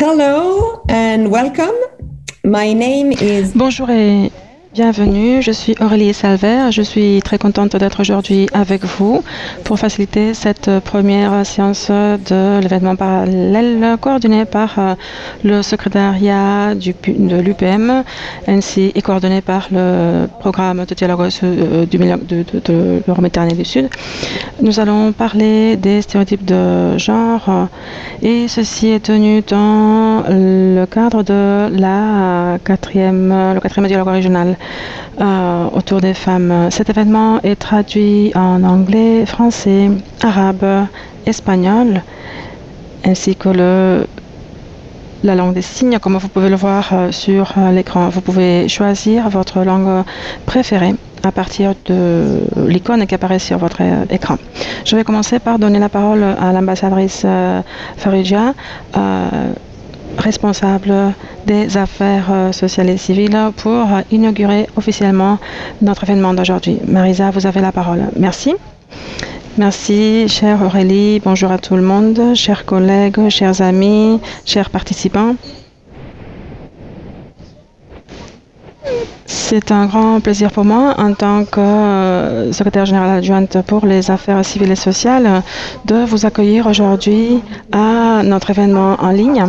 Hello and welcome. My name is... Bonjour et bienvenue, je suis Aurélie Salver. Je suis très contente d'être aujourd'hui avec vous pour faciliter cette première séance de l'événement parallèle coordonné par le secrétariat de l'UPM ainsi et coordonné par le programme de dialogue de l'Euroméditerranée du Sud. Nous allons parler des stéréotypes de genre et ceci est tenu dans le cadre de le quatrième dialogue régional autour des femmes. Cet événement est traduit en anglais, français, arabe, espagnol, ainsi que la langue des signes, comme vous pouvez le voir sur l'écran. Vous pouvez choisir votre langue préférée à partir de l'icône qui apparaît sur votre écran. Je vais commencer par donner la parole à l'ambassadrice Faridja, responsable des affaires sociales et civiles, pour inaugurer officiellement notre événement d'aujourd'hui. Marisa, vous avez la parole. Merci. Merci, chère Aurélie. Bonjour à tout le monde, chers collègues, chers amis, chers participants. C'est un grand plaisir pour moi, en tant que secrétaire générale adjointe pour les affaires civiles et sociales, de vous accueillir aujourd'hui à notre événement en ligne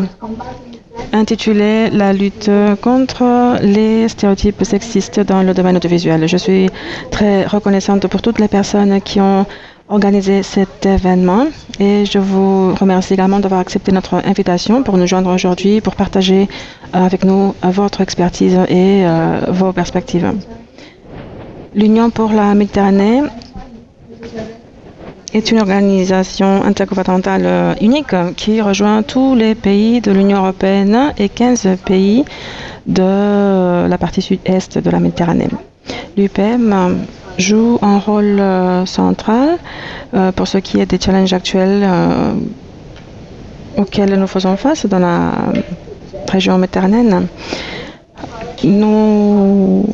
intitulé « La lutte contre les stéréotypes sexistes dans le domaine audiovisuel ». Je suis très reconnaissante pour toutes les personnes qui ont organisé cet événement et je vous remercie également d'avoir accepté notre invitation pour nous joindre aujourd'hui pour partager avec nous votre expertise et vos perspectives. L'Union pour la Méditerranée est une organisation intergouvernementale unique qui rejoint tous les pays de l'Union européenne et 15 pays de la partie sud-est de la Méditerranée. L'UPM joue un rôle central pour ce qui est des challenges actuels auxquels nous faisons face dans la région méditerranéenne. Nous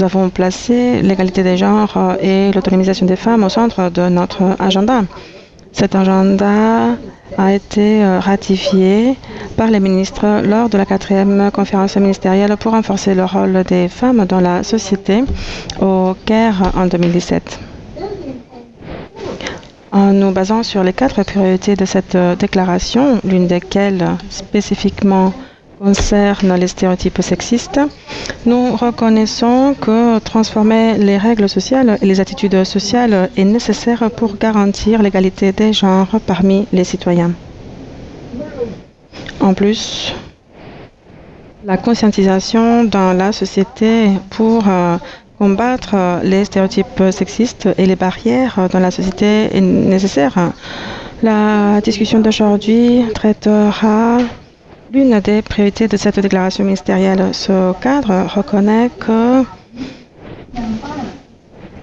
avons placé l'égalité des genres et l'autonomisation des femmes au centre de notre agenda. Cet agenda a été ratifié par les ministres lors de la 4e conférence ministérielle pour renforcer le rôle des femmes dans la société au Caire en 2017. En nous basant sur les 4 priorités de cette déclaration, l'une desquelles spécifiquement concerne les stéréotypes sexistes, nous reconnaissons que transformer les règles sociales et les attitudes sociales est nécessaire pour garantir l'égalité des genres parmi les citoyens. En plus, la conscientisation dans la société pour combattre les stéréotypes sexistes et les barrières dans la société est nécessaire. La discussion d'aujourd'hui traitera l'une des priorités de cette déclaration ministérielle. Ce cadre reconnaît que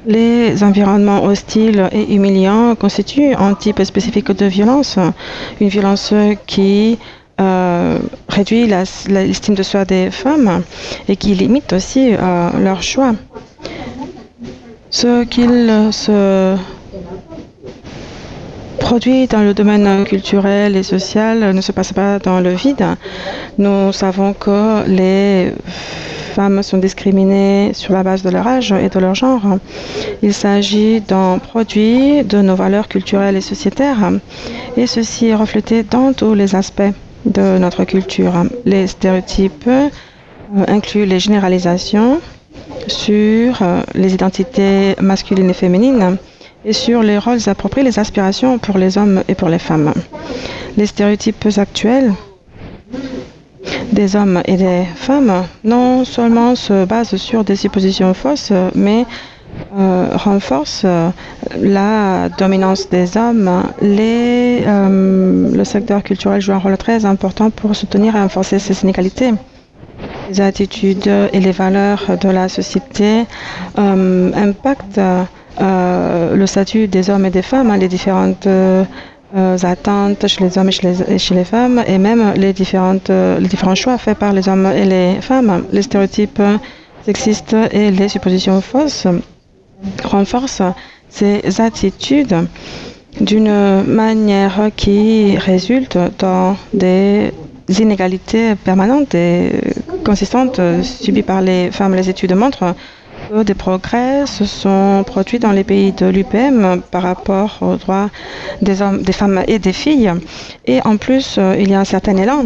les environnements hostiles et humiliants constituent un type spécifique de violence, une violence qui réduit l'estime de soi des femmes et qui limite aussi leur choix. Ce qu'il se produit dans le domaine culturel et social ne se passe pas dans le vide. Nous savons que les femmes sont discriminées sur la base de leur âge et de leur genre. Il s'agit d'un produit de nos valeurs culturelles et sociétaires et ceci est reflété dans tous les aspects de notre culture. Les stéréotypes incluent les généralisations sur les identités masculines et féminines et sur les rôles appropriés, les aspirations pour les hommes et pour les femmes. Les stéréotypes actuels des hommes et des femmes non seulement se basent sur des suppositions fausses, mais renforcent la dominance des hommes. Le secteur culturel joue un rôle très important pour soutenir et renforcer ces inégalités. Les attitudes et les valeurs de la société impactent le statut des hommes et des femmes, les différentes attentes chez les hommes et chez les femmes, et même les différents choix faits par les hommes et les femmes. Les stéréotypes sexistes et les suppositions fausses renforcent ces attitudes d'une manière qui résulte dans des inégalités permanentes et consistantes subies par les femmes. Les études montrent que des progrès se sont produits dans les pays de l'UPM par rapport aux droits des hommes, des femmes et des filles. Et en plus, il y a un certain élan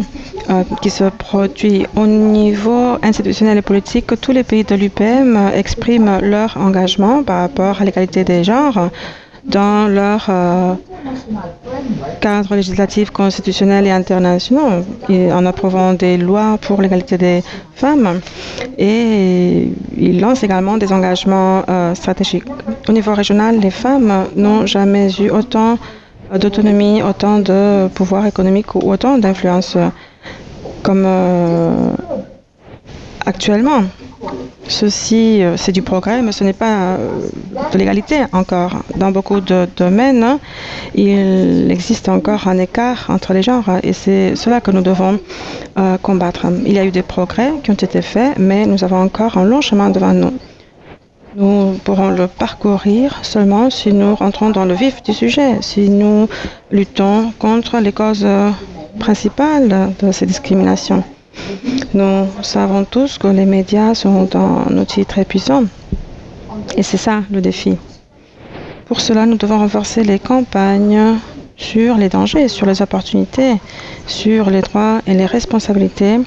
qui se produit au niveau institutionnel et politique. Tous les pays de l'UPM expriment leur engagement par rapport à l'égalité des genres dans leur cadre législatif, constitutionnel et international, en approuvant des lois pour l'égalité des femmes, et ils lancent également des engagements stratégiques. Au niveau régional, les femmes n'ont jamais eu autant d'autonomie, autant de pouvoir économique ou autant d'influence comme actuellement. Ceci, c'est du progrès, mais ce n'est pas de l'égalité encore. Dans beaucoup de domaines, il existe encore un écart entre les genres et c'est cela que nous devons combattre. Il y a eu des progrès qui ont été faits, mais nous avons encore un long chemin devant nous. Nous pourrons le parcourir seulement si nous rentrons dans le vif du sujet, si nous luttons contre les causes principales de ces discriminations. Nous savons tous que les médias sont un outil très puissant et c'est ça le défi. Pour cela, nous devons renforcer les campagnes sur les dangers, sur les opportunités, sur les droits et les responsabilités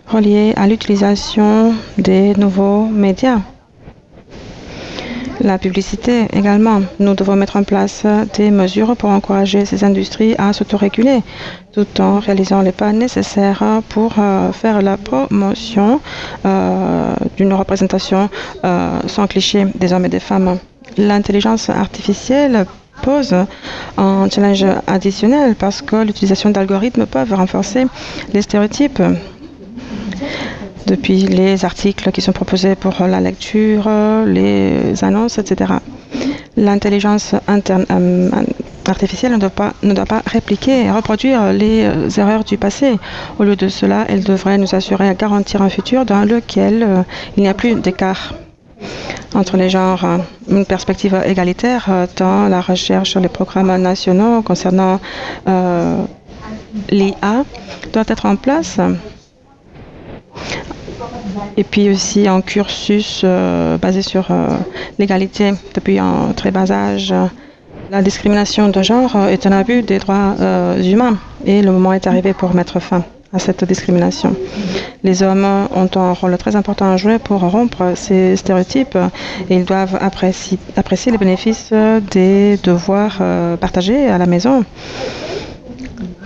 reliées à l'utilisation des nouveaux médias. La publicité également. Nous devons mettre en place des mesures pour encourager ces industries à s'autoréguler, tout en réalisant les pas nécessaires pour faire la promotion d'une représentation sans cliché des hommes et des femmes. L'intelligence artificielle pose un challenge additionnel parce que l'utilisation d'algorithmes peuvent renforcer les stéréotypes. Depuis les articles qui sont proposés pour la lecture, les annonces, etc. L'intelligence artificielle ne doit pas répliquer et reproduire les erreurs du passé. Au lieu de cela, elle devrait nous assurer à garantir un futur dans lequel il n'y a plus d'écart entre les genres. Une perspective égalitaire dans la recherche sur les programmes nationaux concernant l'IA doit être en place. Et puis aussi un cursus basé sur l'égalité depuis un très bas âge. La discrimination de genre est un abus des droits humains et le moment est arrivé pour mettre fin à cette discrimination. Les hommes ont un rôle très important à jouer pour rompre ces stéréotypes et ils doivent apprécier les bénéfices des devoirs partagés à la maison.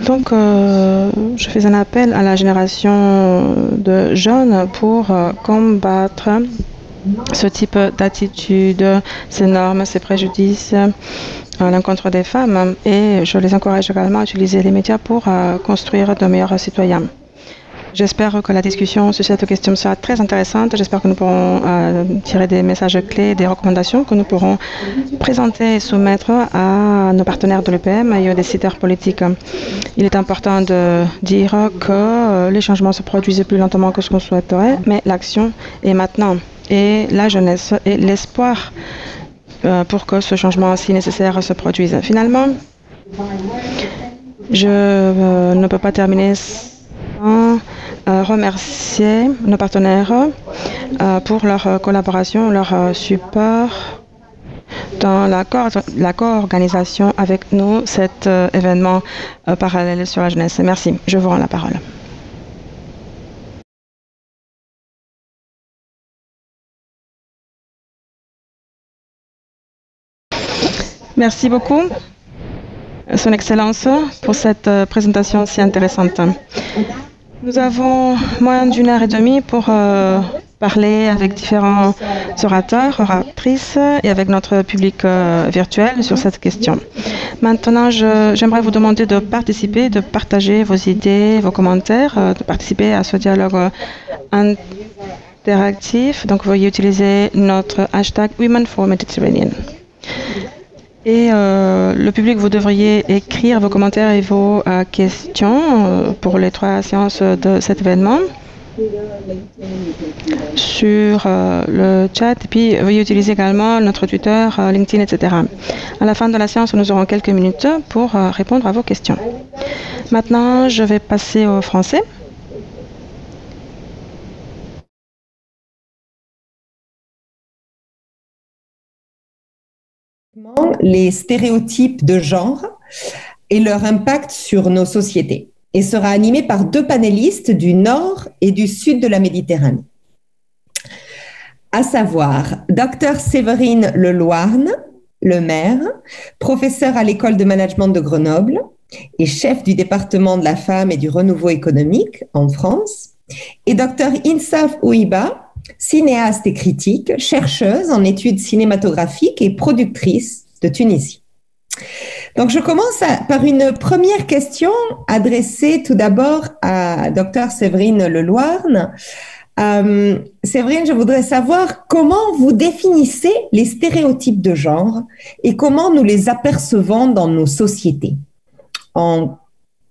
Donc, je fais un appel à la génération de jeunes pour combattre ce type d'attitude, ces normes, ces préjudices à l'encontre des femmes. Et je les encourage également à utiliser les médias pour construire de meilleurs citoyens. J'espère que la discussion sur cette question sera très intéressante. J'espère que nous pourrons tirer des messages clés, des recommandations que nous pourrons présenter et soumettre à nos partenaires de l'UPM et aux décideurs politiques. Il est important de dire que les changements se produisent plus lentement que ce qu'on souhaiterait, mais l'action est maintenant. Et la jeunesse et l'espoir pour que ce changement si nécessaire se produise. Finalement, je ne peux pas terminer sans remercier nos partenaires pour leur collaboration, leur support dans la co-organisation avec nous cet événement parallèle sur la jeunesse. Merci. Je vous rends la parole. Merci beaucoup, Son Excellence, pour cette présentation si intéressante. Nous avons moins d'une heure et demie pour parler avec différents orateurs, oratrices et avec notre public virtuel sur cette question. Maintenant, j'aimerais vous demander de participer, de partager vos idées, vos commentaires, de participer à ce dialogue interactif. Donc, veuillez utiliser notre hashtag Women4Mediterranean. Et le public, vous devriez écrire vos commentaires et vos questions pour les 3 séances de cet événement sur le chat. Et puis, veuillez utiliser également notre Twitter, LinkedIn, etc. À la fin de la séance, nous aurons quelques minutes pour répondre à vos questions. Maintenant, je vais passer au français. Les stéréotypes de genre et leur impact sur nos sociétés et sera animé par deux panélistes du nord et du sud de la Méditerranée. À savoir, Dr Séverine Leloarn, le maire, professeur à l'école de management de Grenoble et chef du département de la femme et du renouveau économique en France, et Dr Insaf Ouiba, cinéaste et critique, chercheuse en études cinématographiques et productrice de Tunisie. Donc, je commence par une première question adressée tout d'abord à Dr Séverine Leloarn. Séverine, je voudrais savoir comment vous définissez les stéréotypes de genre et comment nous les apercevons dans nos sociétés. En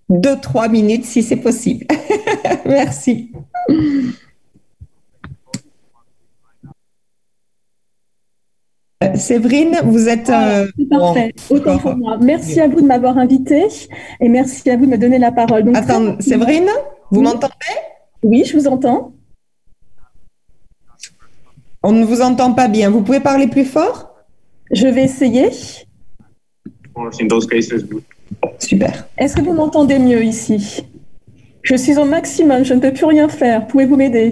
2-3 minutes, si c'est possible. Merci. Séverine, vous êtes... parfait, autant pour moi. Merci à vous de m'avoir invitée et merci à vous de me donner la parole. Donc, attends, Séverine, vous m'entendez? Oui, je vous entends. On ne vous entend pas bien. Vous pouvez parler plus fort? Je vais essayer. Super. Est-ce que vous m'entendez mieux ici? Je suis au maximum, je ne peux plus rien faire. Pouvez-vous m'aider?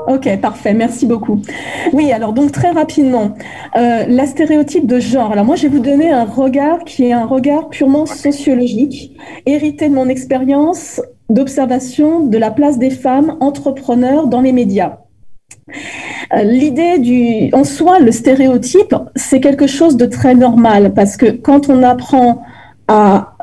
Ok, parfait, merci beaucoup. Oui, alors donc très rapidement, la stéréotype de genre. Alors moi, je vais vous donner un regard qui est un regard purement sociologique, hérité de mon expérience d'observation de la place des femmes entrepreneurs dans les médias. L'idée en soi, le stéréotype, c'est quelque chose de très normal parce que quand on apprend à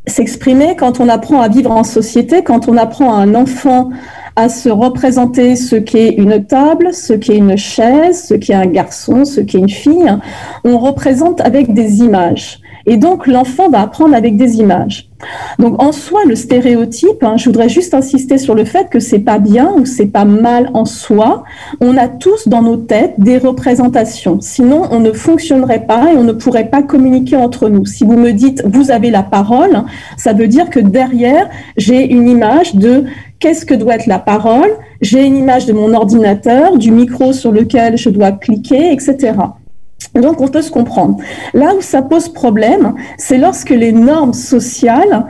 s'exprimer, quand on apprend à vivre en société, quand on apprend à un enfant à se représenter ce qu'est une table, ce qu'est une chaise, ce qu'est un garçon, ce qu'est une fille, on représente avec des images. Et donc, l'enfant va apprendre avec des images. Donc, en soi, le stéréotype, je voudrais juste insister sur le fait que c'est pas bien ou c'est pas mal en soi. On a tous dans nos têtes des représentations. Sinon, on ne fonctionnerait pas et on ne pourrait pas communiquer entre nous. Si vous me dites, vous avez la parole, ça veut dire que derrière, j'ai une image de qu'est-ce que doit être la parole, j'ai une image de mon ordinateur, du micro sur lequel je dois cliquer, etc. Donc, on peut se comprendre. Là où ça pose problème, c'est lorsque les normes sociales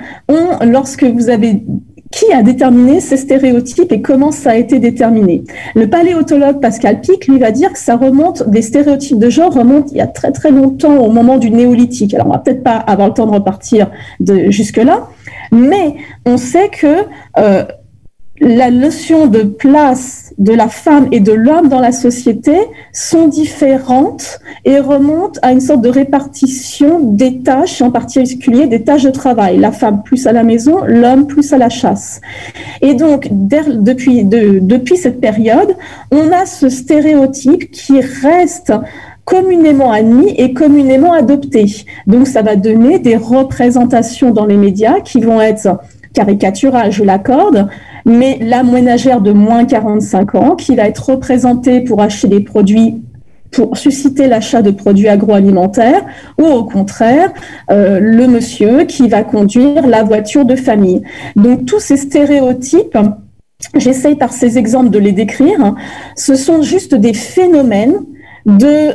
lorsque vous avez qui a déterminé ces stéréotypes et comment ça a été déterminé. Le paléontologue Pascal Pic, lui, va dire que ça remonte, des stéréotypes de genre remontent il y a très très longtemps au moment du néolithique. Alors, on va peut-être pas avoir le temps de repartir jusque-là, mais on sait que la notion de place de la femme et de l'homme dans la société sont différentes et remontent à une sorte de répartition des tâches, en particulier des tâches de travail. La femme plus à la maison, l'homme plus à la chasse. Et donc, depuis cette période, on a ce stéréotype qui reste communément admis et communément adopté. Donc, ça va donner des représentations dans les médias qui vont être caricaturales, je l'accorde, mais la ménagère de moins 45 ans qui va être représentée pour acheter des produits, pour susciter l'achat de produits agroalimentaires, ou au contraire, le monsieur qui va conduire la voiture de famille. Donc tous ces stéréotypes, j'essaye par ces exemples de les décrire, ce sont juste des phénomènes de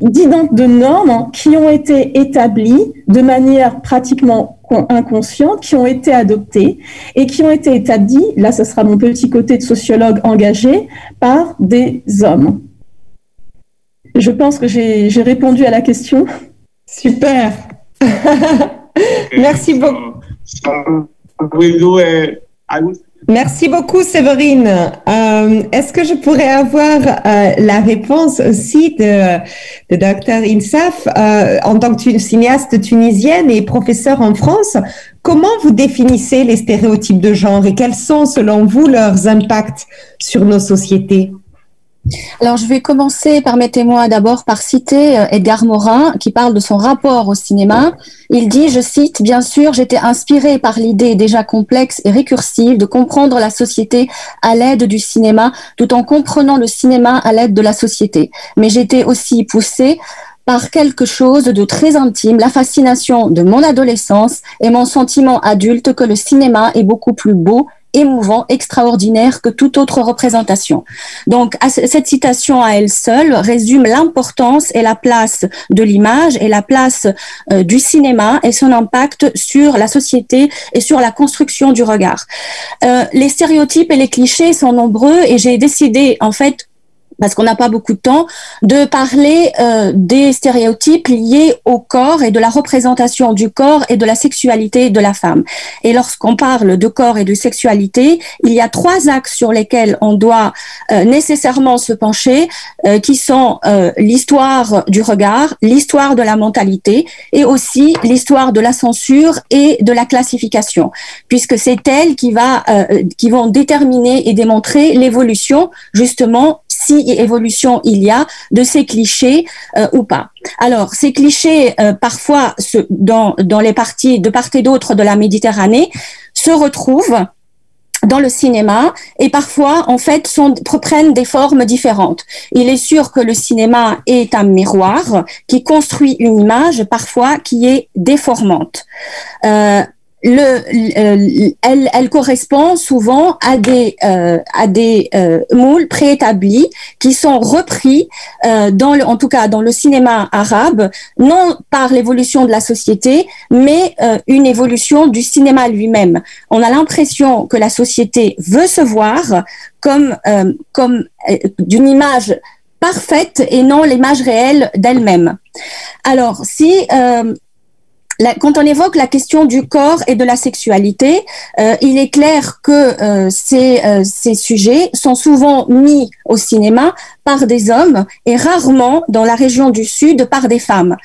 normes qui ont été établies de manière pratiquement inconscientes, qui ont été adoptées et qui ont été établies, là ce sera mon petit côté de sociologue engagé, par des hommes. Je pense que j'ai répondu à la question. Super. Merci beaucoup. Merci beaucoup, Séverine. Est-ce que je pourrais avoir la réponse aussi de Dr Insaf en tant que cinéaste tunisienne et professeure en France? Comment vous définissez les stéréotypes de genre et quels sont, selon vous, leurs impacts sur nos sociétés? Alors, je vais commencer, permettez-moi d'abord par citer Edgar Morin, qui parle de son rapport au cinéma. Il dit, je cite, « Bien sûr, j'étais inspiré par l'idée déjà complexe et récursive de comprendre la société à l'aide du cinéma, tout en comprenant le cinéma à l'aide de la société. Mais j'étais aussi poussé par quelque chose de très intime, la fascination de mon adolescence et mon sentiment adulte que le cinéma est beaucoup plus beau, émouvant, extraordinaire que toute autre représentation. » Donc, cette citation à elle seule résume l'importance et la place de l'image et la place du cinéma et son impact sur la société et sur la construction du regard. Les stéréotypes et les clichés sont nombreux et j'ai décidé, en fait, parce qu'on n'a pas beaucoup de temps, de parler des stéréotypes liés au corps et de la représentation du corps et de la sexualité de la femme. Et lorsqu'on parle de corps et de sexualité, il y a 3 axes sur lesquels on doit nécessairement se pencher, qui sont l'histoire du regard, l'histoire de la mentalité et aussi l'histoire de la censure et de la classification, puisque c'est elles qui vont déterminer et démontrer l'évolution, justement, si évolution il y a de ces clichés ou pas. Alors, ces clichés, parfois, dans les parties de part et d'autre de la Méditerranée, se retrouvent dans le cinéma et parfois, en fait, prennent des formes différentes. Il est sûr que le cinéma est un miroir qui construit une image, parfois, qui est déformante. Elle correspond souvent à des moules préétablis qui sont repris en tout cas dans le cinéma arabe, non par l'évolution de la société, mais une évolution du cinéma lui-même. On a l'impression que la société veut se voir comme d'une image parfaite et non l'image réelle d'elle-même. Alors, quand on évoque la question du corps et de la sexualité, il est clair que ces sujets sont souvent mis au cinéma par des hommes et rarement dans la région du Sud par des femmes.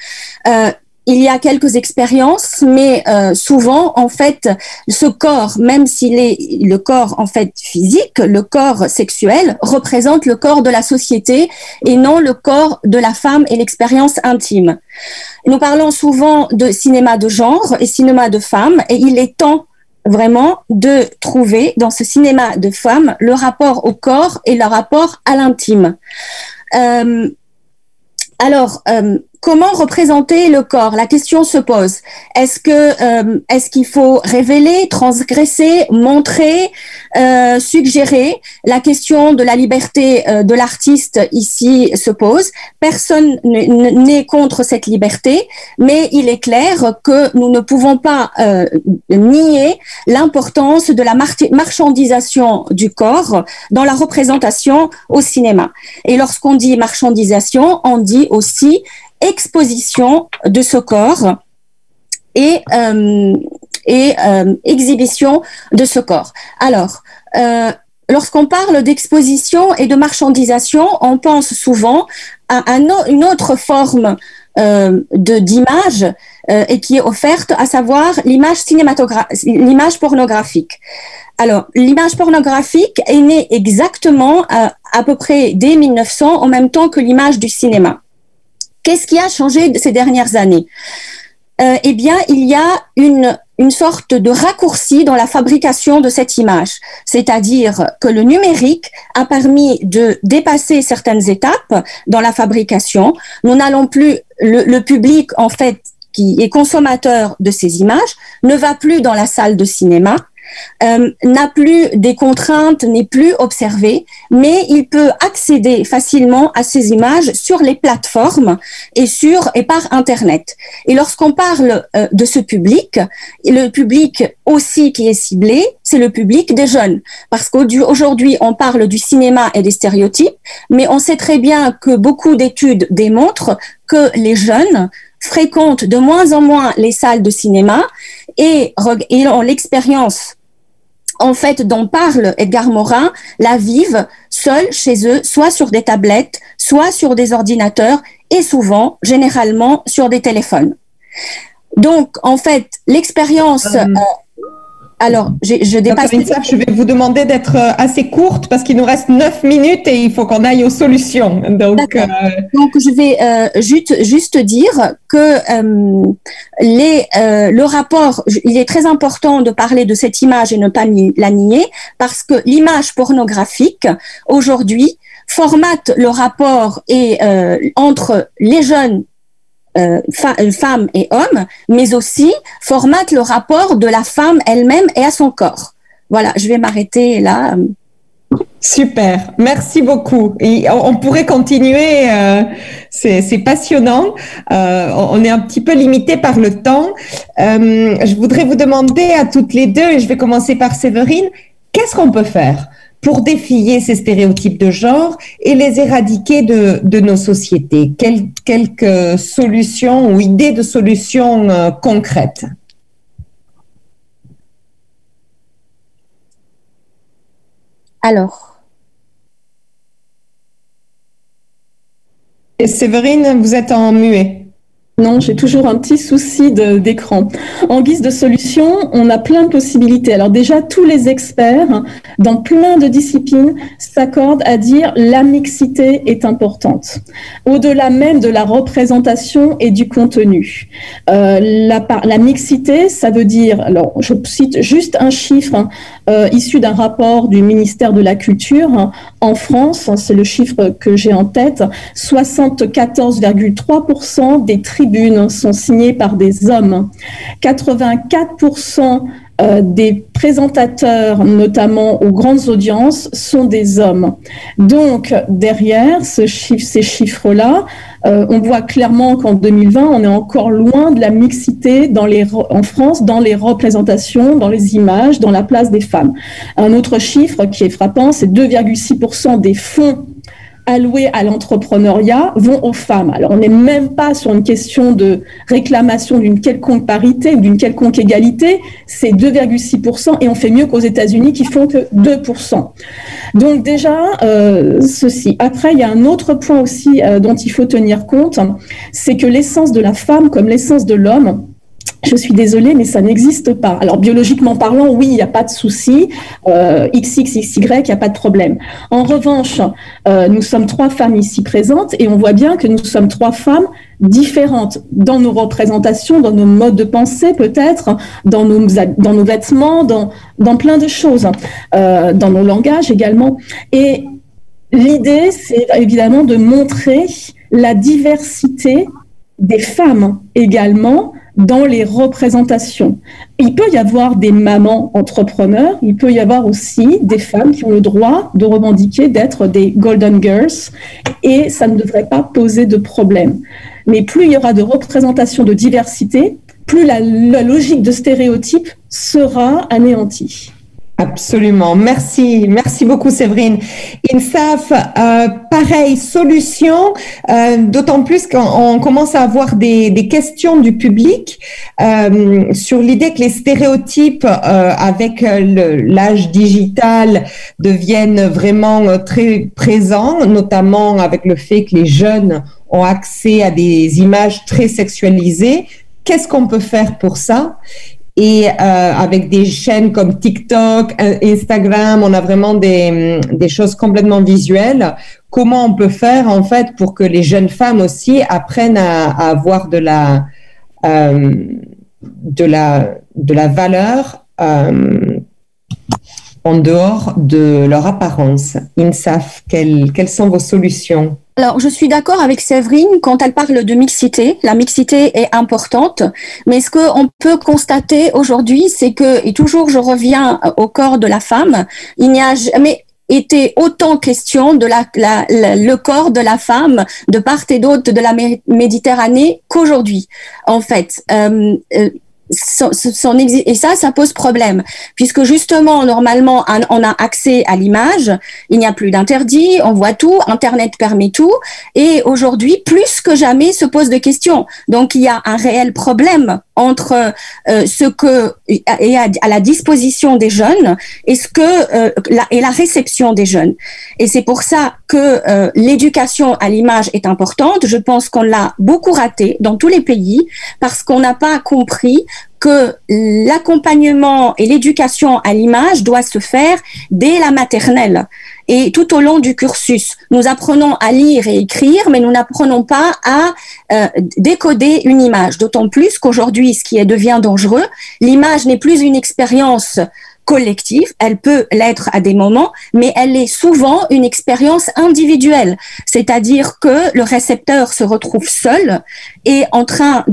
Il y a quelques expériences, mais souvent, en fait, ce corps, même s'il est le corps en fait physique, le corps sexuel représente le corps de la société et non le corps de la femme et l'expérience intime. Nous parlons souvent de cinéma de genre et cinéma de femmes, et il est temps vraiment de trouver dans ce cinéma de femmes le rapport au corps et le rapport à l'intime. Comment représenter le corps? La question se pose. Est-ce qu'il faut révéler, transgresser, montrer, suggérer? La question de la liberté de l'artiste ici se pose. Personne n'est contre cette liberté, mais il est clair que nous ne pouvons pas nier l'importance de la marchandisation du corps dans la représentation au cinéma. Et lorsqu'on dit marchandisation, on dit aussi exposition de ce corps et exhibition de ce corps. Alors, lorsqu'on parle d'exposition et de marchandisation, on pense souvent à une autre forme d'image et qui est offerte, à savoir l'image pornographique. Alors, l'image pornographique est née exactement à peu près dès 1900, en même temps que l'image du cinéma. Qu'est-ce qui a changé ces dernières années? Eh bien, il y a une sorte de raccourci dans la fabrication de cette image. C'est-à-dire que le numérique a permis de dépasser certaines étapes dans la fabrication. Nous n'allons plus, le public, en fait, qui est consommateur de ces images, ne va plus dans la salle de cinéma, n'a plus des contraintes, n'est plus observé, mais il peut accéder facilement à ces images sur les plateformes et par Internet. Et lorsqu'on parle de ce public, le public aussi qui est ciblé, c'est le public des jeunes. Parce qu'aujourd'hui, on parle du cinéma et des stéréotypes, mais on sait très bien que beaucoup d'études démontrent que les jeunes fréquentent de moins en moins les salles de cinéma et ont l'expérience en fait dont parle Edgar Morin, la vivent seuls chez eux, soit sur des tablettes, soit sur des ordinateurs et souvent, généralement, sur des téléphones. Donc, en fait, l'expérience... Alors, je dépasse. Insaf, je vais vous demander d'être assez courte parce qu'il nous reste 9 minutes et il faut qu'on aille aux solutions. Donc, je vais juste dire que le rapport, il est très important de parler de cette image et ne pas la nier, parce que l'image pornographique, aujourd'hui, formate le rapport entre les jeunes femmes et hommes, mais aussi formate le rapport de la femme elle-même et à son corps. Voilà, je vais m'arrêter là. Super, merci beaucoup. Et on pourrait continuer, c'est passionnant. On est un petit peu limité par le temps. Je voudrais vous demander à toutes les deux, et je vais commencer par Séverine, qu'est-ce qu'on peut faire pour défier ces stéréotypes de genre et les éradiquer de nos sociétés? Quelques solutions ou idées de solutions concrètes? Alors. Et Séverine, vous êtes en muet. Non, j'ai toujours un petit souci d'écran. En guise de solution, on a plein de possibilités. Alors déjà, tous les experts dans plein de disciplines s'accordent à dire la mixité est importante. Au-delà même de la représentation et du contenu. La mixité, ça veut dire, alors je cite juste un chiffre issu d'un rapport du ministère de la Culture. En France, c'est le chiffre que j'ai en tête, 74,3% des tribunes sont signées par des hommes. 84% des présentateurs, notamment aux grandes audiences, sont des hommes. Donc, derrière ces chiffres-là, on voit clairement qu'en 2020, on est encore loin de la mixité en France, dans les représentations, dans les images, dans la place des femmes. Un autre chiffre qui est frappant, c'est 2,6% des fonds alloués à l'entrepreneuriat vont aux femmes. Alors, on n'est même pas sur une question de réclamation d'une quelconque parité ou d'une quelconque égalité, c'est 2,6% et on fait mieux qu'aux États-Unis qui font que 2%. Donc déjà, ceci. Après, il y a un autre point aussi dont il faut tenir compte, c'est que l'essence de la femme comme l'essence de l'homme, je suis désolée, mais ça n'existe pas. Alors, biologiquement parlant, oui, il n'y a pas de souci. XXXY, il n'y a pas de problème. En revanche, nous sommes 3 femmes ici présentes et on voit bien que nous sommes 3 femmes différentes dans nos représentations, dans nos modes de pensée peut-être, dans nos vêtements, dans plein de choses, dans nos langages également. Et l'idée, c'est évidemment de montrer la diversité des femmes également dans les représentations. Il peut y avoir des mamans entrepreneurs, il peut y avoir aussi des femmes qui ont le droit de revendiquer d'être des Golden Girls et ça ne devrait pas poser de problème. Mais plus il y aura de représentation de diversité, plus la logique de stéréotype sera anéantie. Absolument. Merci beaucoup Séverine. Insaf, pareil, solution, d'autant plus qu'on commence à avoir des questions du public sur l'idée que les stéréotypes avec l'âge digital deviennent vraiment très présents, notamment avec le fait que les jeunes ont accès à des images très sexualisées. Qu'est-ce qu'on peut faire pour ça ? Et avec des chaînes comme TikTok, Instagram, on a vraiment des choses complètement visuelles. Comment on peut faire en fait pour que les jeunes femmes aussi apprennent à avoir de la valeur en dehors de leur apparence? Insaf, quelles sont vos solutions? Alors, je suis d'accord avec Séverine quand elle parle de mixité. La mixité est importante, mais ce qu'on peut constater aujourd'hui, c'est que, et toujours je reviens au corps de la femme, il n'y a jamais été autant question de le corps de la femme de part et d'autre de la Méditerranée qu'aujourd'hui, en fait. Et ça pose problème, puisque justement, normalement, on a accès à l'image, il n'y a plus d'interdit, on voit tout, Internet permet tout, et aujourd'hui, plus que jamais, se pose de questions. Donc, il y a un réel problème entre ce que est à la disposition des jeunes et la réception des jeunes. Et c'est pour ça que l'éducation à l'image est importante. Je pense qu'on l'a beaucoup raté dans tous les pays parce qu'on n'a pas compris que l'accompagnement et l'éducation à l'image doit se faire dès la maternelle et tout au long du cursus. Nous apprenons à lire et écrire, mais nous n'apprenons pas à décoder une image. D'autant plus qu'aujourd'hui, ce qui devient dangereux, l'image n'est plus une expérience collective, elle peut l'être à des moments, mais elle est souvent une expérience individuelle. C'est-à-dire que le récepteur se retrouve seul et en train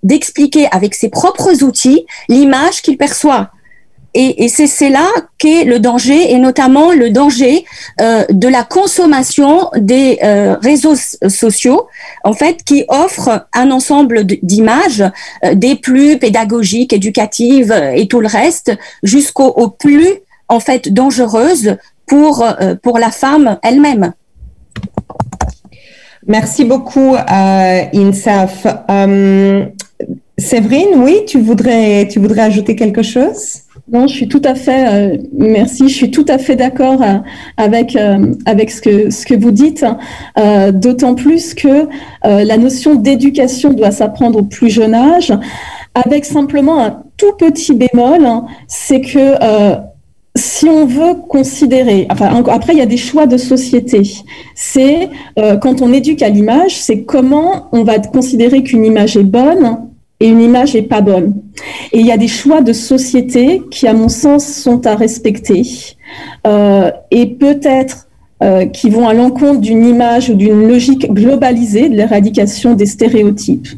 d'expliquer avec ses propres outils l'image qu'il perçoit. Et c'est là qu'est le danger, et notamment le danger de la consommation des réseaux sociaux, en fait, qui offrent un ensemble d'images, des plus pédagogiques, éducatives et tout le reste, jusqu'aux plus, en fait, dangereuses pour la femme elle-même. Merci beaucoup, Insaf. Séverine, oui, tu voudrais ajouter quelque chose? Non, je suis tout à fait, merci, je suis tout à fait d'accord avec ce que vous dites, d'autant plus que la notion d'éducation doit s'apprendre au plus jeune âge, avec simplement un tout petit bémol, c'est que si on veut considérer, enfin après il y a des choix de société, c'est quand on éduque à l'image, c'est comment on va considérer qu'une image est bonne et une image n'est pas bonne. Et il y a des choix de société qui, à mon sens, sont à respecter et peut-être qui vont à l'encontre d'une image ou d'une logique globalisée de l'éradication des stéréotypes.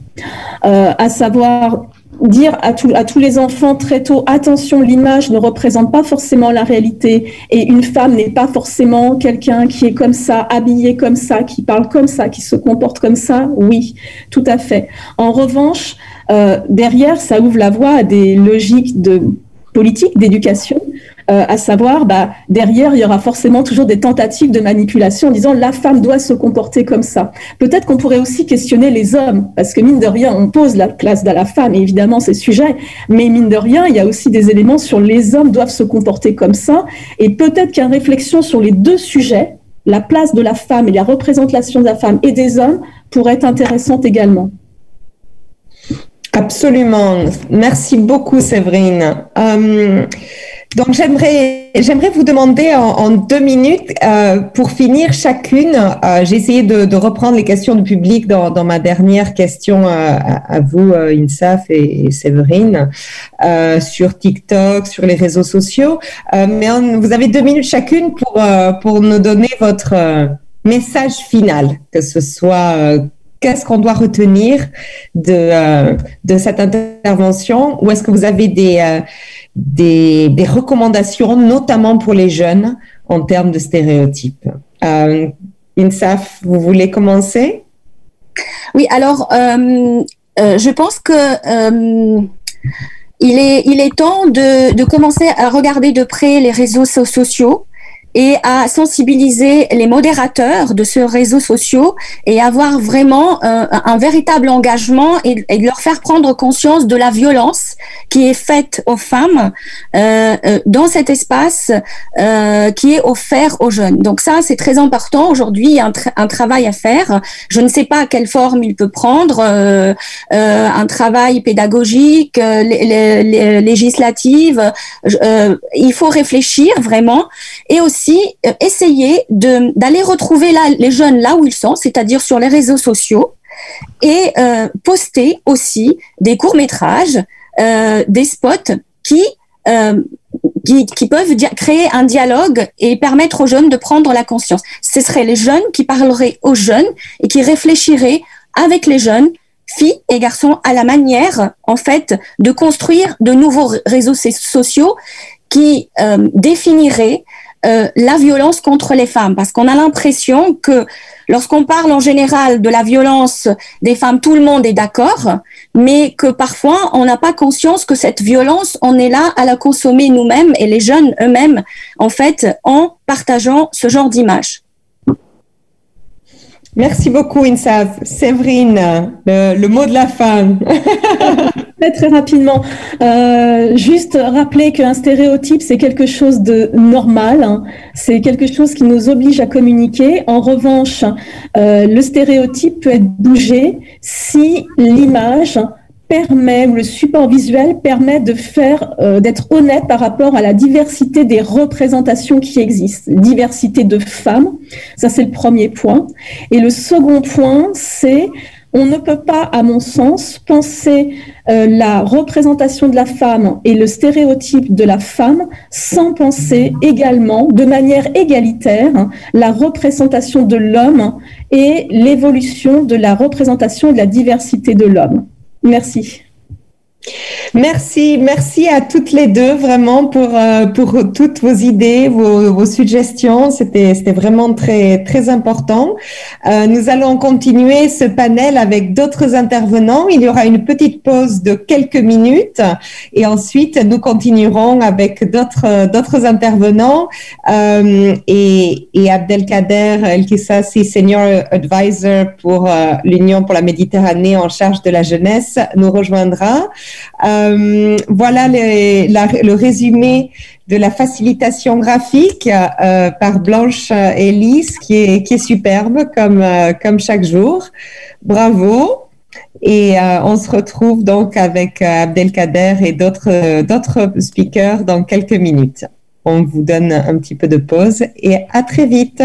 À savoir dire à tous les enfants très tôt, attention, l'image ne représente pas forcément la réalité et une femme n'est pas forcément quelqu'un qui est comme ça, habillé comme ça, qui parle comme ça, qui se comporte comme ça. Oui, tout à fait. En revanche, derrière, ça ouvre la voie à des logiques de politique, d'éducation, à savoir, derrière, il y aura forcément toujours des tentatives de manipulation en disant la femme doit se comporter comme ça. Peut-être qu'on pourrait aussi questionner les hommes, parce que mine de rien, on pose la place de la femme, et évidemment, c'est sujet, mais mine de rien, il y a aussi des éléments sur les hommes doivent se comporter comme ça, et peut-être qu'une réflexion sur les deux sujets, la place de la femme et la représentation de la femme et des hommes, pourrait être intéressante également. Absolument. Merci beaucoup, Séverine. Donc, j'aimerais vous demander en 2 minutes, pour finir chacune, j'ai essayé de reprendre les questions du public dans ma dernière question à vous, Insaf et Séverine, sur TikTok, sur les réseaux sociaux. Mais vous avez 2 minutes chacune pour nous donner votre message final, que ce soit qu'est-ce qu'on doit retenir de cette intervention, ou est-ce que vous avez des recommandations, notamment pour les jeunes, en termes de stéréotypes? Insaf, vous voulez commencer? Oui, alors, je pense que il est temps de commencer à regarder de près les réseaux sociaux et à sensibiliser les modérateurs de ce réseau social et avoir vraiment un véritable engagement et de leur faire prendre conscience de la violence qui est faite aux femmes dans cet espace qui est offert aux jeunes. Donc ça, c'est très important. Aujourd'hui, il y a un travail à faire. Je ne sais pas quelle forme il peut prendre, un travail pédagogique, législatif. Il faut réfléchir vraiment et aussi essayer d'aller retrouver les jeunes là où ils sont, c'est-à-dire sur les réseaux sociaux, et poster aussi des courts-métrages, des spots qui peuvent créer un dialogue et permettre aux jeunes de prendre la conscience. Ce seraient les jeunes qui parleraient aux jeunes et qui réfléchiraient avec les jeunes, filles et garçons, à la manière, en fait, de construire de nouveaux réseaux sociaux qui définiraient la violence contre les femmes, parce qu'on a l'impression que lorsqu'on parle en général de la violence des femmes, tout le monde est d'accord, mais que parfois on n'a pas conscience que cette violence, on est là à la consommer nous-mêmes et les jeunes eux-mêmes, en fait, en partageant ce genre d'images. Merci beaucoup, Insaf. Séverine, le mot de la fin. Très rapidement, juste rappeler qu'un stéréotype, c'est quelque chose de normal, hein. C'est quelque chose qui nous oblige à communiquer. En revanche, le stéréotype peut être bougé si l'image permet, ou le support visuel permet de faire, d'être honnête par rapport à la diversité des représentations qui existent, diversité de femmes. Ça, c'est le premier point. Et le second point, c'est on ne peut pas, à mon sens, penser la représentation de la femme et le stéréotype de la femme sans penser également, de manière égalitaire, la représentation de l'homme et l'évolution de la représentation et de la diversité de l'homme. Merci. Merci à toutes les deux vraiment pour toutes vos idées, vos suggestions. C'était vraiment très important. Nous allons continuer ce panel avec d'autres intervenants. Il y aura une petite pause de quelques minutes et ensuite nous continuerons avec d'autres intervenants et Abdelkader El-Kissassi, Senior Advisor pour l'Union pour la Méditerranée en charge de la jeunesse, nous rejoindra. Voilà le résumé de la facilitation graphique par Blanche et Lise qui est superbe comme chaque jour. Bravo. Et on se retrouve donc avec Abdelkader et d'autres speakers dans quelques minutes. On vous donne un petit peu de pause et à très vite.